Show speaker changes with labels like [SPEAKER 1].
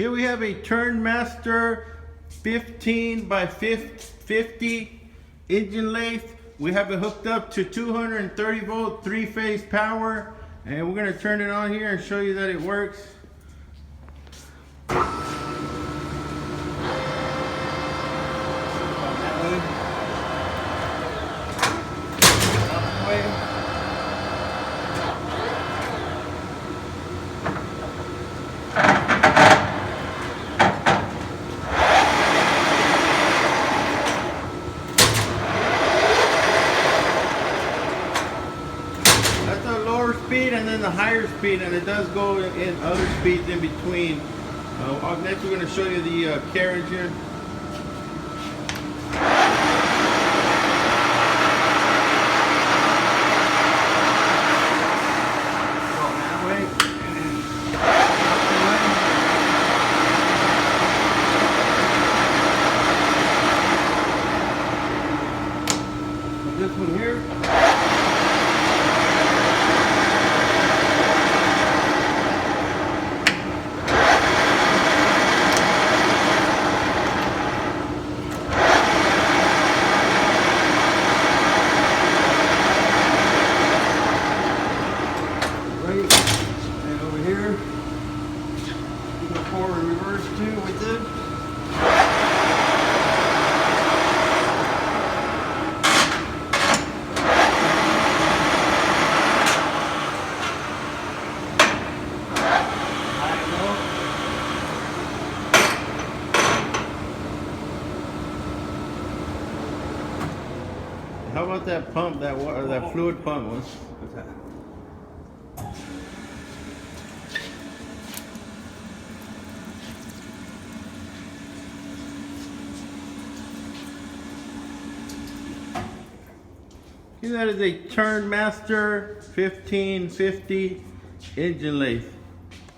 [SPEAKER 1] Here we have a Turnmaster 15 by 50 engine lathe. We have it hooked up to 230 volt 3-phase power, and we're going to turn it on here and show you that it works. That's the lower speed and then the higher speed, and it does go in other speeds in between. Next we're going to show you the carriage here. This one here. Right, and over here, you go forward and reverse too with this. How about that pump, that water, that fluid pump? What's that? That is a Turnmaster 1550 engine lathe.